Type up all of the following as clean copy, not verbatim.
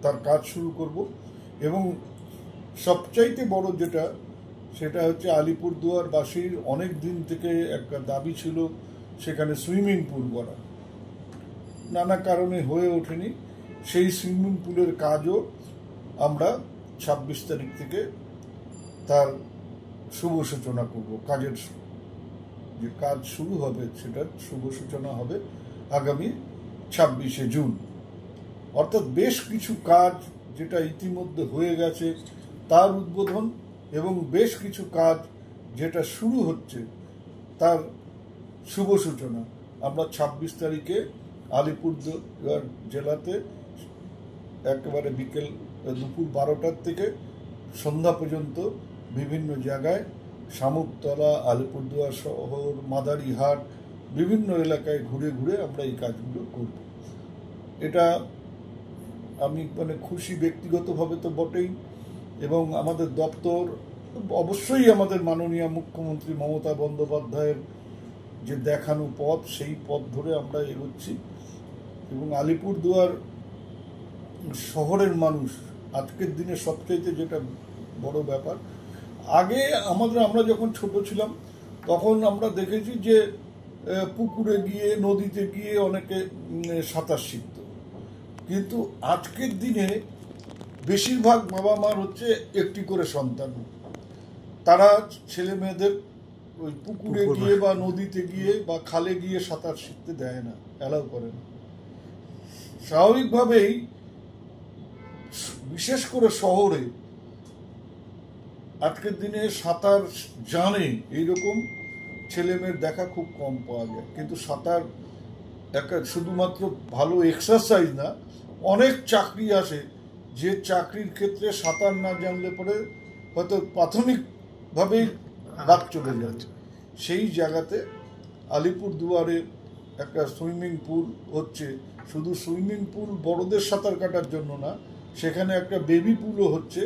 তার কাজ শুরু করব। এবং সবচাইতে বড় যেটা, সেটা হচ্ছে আলিপুরদুয়ারবাসীর অনেক দিন থেকে একটা দাবি ছিল সেখানে সুইমিং পুল করা, নানা কারণে হয়ে ওঠেনি। সেই সুইমিং পুলের কাজও আমরা 26 তারিখ থেকে তার শুভ সূচনা করব। কাজের যে কাজ শুরু হবে সেটার শুভ সূচনা হবে আগামী 26শে জুন। অর্থাৎ বেশ কিছু কাজ যেটা ইতিমধ্যে হয়ে গেছে তার উদ্বোধন, এবং বেশ কিছু কাজ যেটা শুরু হচ্ছে তার শুভ সূচনা আমরা 26 তারিখে আলিপুরদুয়ার জেলাতে একেবারে বিকেল দুপুর 12টার থেকে সন্ধ্যা পর্যন্ত বিভিন্ন জায়গায়, শামুকতলা, আলিপুরদুয়ার শহর, মাদারিহাট, বিভিন্ন এলাকায় ঘুরে ঘুরে আমরা এই কাজগুলো করব। এটা আমি খুশি ব্যক্তিগতভাবে তো বটেই, এবং আমাদের দপ্তর অবশ্যই আমাদের মাননীয় মুখ্যমন্ত্রী মমতা বন্দ্যোপাধ্যায়ের যে দেখানো পথ, সেই পথ ধরে আমরা এগোচ্ছি। এবং আলিপুরদুয়ার শহরের মানুষ আজকের দিনে সবচাইতে যেটা বড় ব্যাপার, আগে আমরা যখন ছোট ছিলাম তখন আমরা দেখেছি যে পুকুরে গিয়ে, নদীতে গিয়ে অনেকে সাঁতার শিখত, কিন্তু আজকের দিনে বেশিরভাগ বাবা মার হচ্ছে একটি করে সন্তান, তারা ছেলে মেয়েদের ওই পুকুরে গিয়ে বা নদীতে গিয়ে বা খালে গিয়ে সাঁতার শিখতে দেয় না, অ্যালাউ করে না। স্বাভাবিকভাবেই বিশেষ করে শহরে আজকের দিনে সাঁতার জানে এইরকম ছেলে মেয়ের দেখা খুব কম পাওয়া যায়। কিন্তু সাঁতার একটা শুধুমাত্র ভালো এক্সারসাইজ না, অনেক চাকরি আসে যে চাকরির ক্ষেত্রে সাঁতার না জানলে পরে হয়তো প্রাথমিকভাবেই বাদ চলে যায়। সেই জায়গাতে আলিপুরদুয়ারে একটা সুইমিং পুল হচ্ছে, শুধু সুইমিং পুল বড়দের সাঁতার কাটার জন্য না, সেখানে একটা বেবি পুলও হচ্ছে,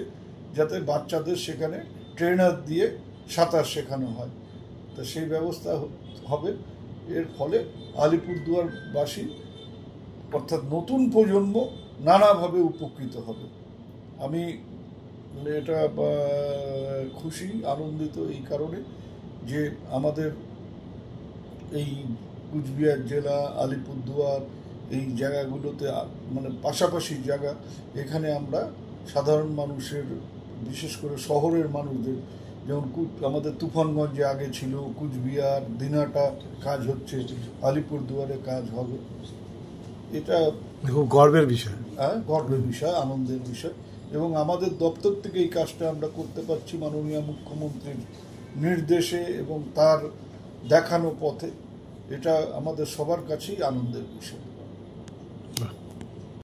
যাতে বাচ্চাদের সেখানে ট্রেনার দিয়ে সাঁতার শেখানো হয়। তো সেই ব্যবস্থা হবে। এর ফলে আলিপুরদুয়ারবাসী অর্থাৎ নতুন প্রজন্ম নানাভাবে উপকৃত হবে। আমি এটা খুশি, আনন্দিত এই কারণে যে আমাদের এই কুচবিহার জেলা, আলিপুরদুয়ার, এই জায়গাগুলোতে পাশাপাশি জায়গা, এখানে আমরা সাধারণ মানুষের, বিশেষ করে শহরের মানুষদের, যেমন আমাদের তুফানগঞ্জে আগে ছিল, কুচবিহার, দিনাটা কাজ হচ্ছে, আলিপুরদুয়ারে কাজ হবে। এটা খুব গর্বের বিষয়। গর্বের বিষয়, আনন্দের বিষয়। এবং আমাদের দপ্তর থেকে এই কাজটা আমরা করতে পারছি মাননীয় মুখ্যমন্ত্রীর নির্দেশে এবং তার দেখানো পথে। এটা আমাদের সবার কাছেই আনন্দের বিষয়।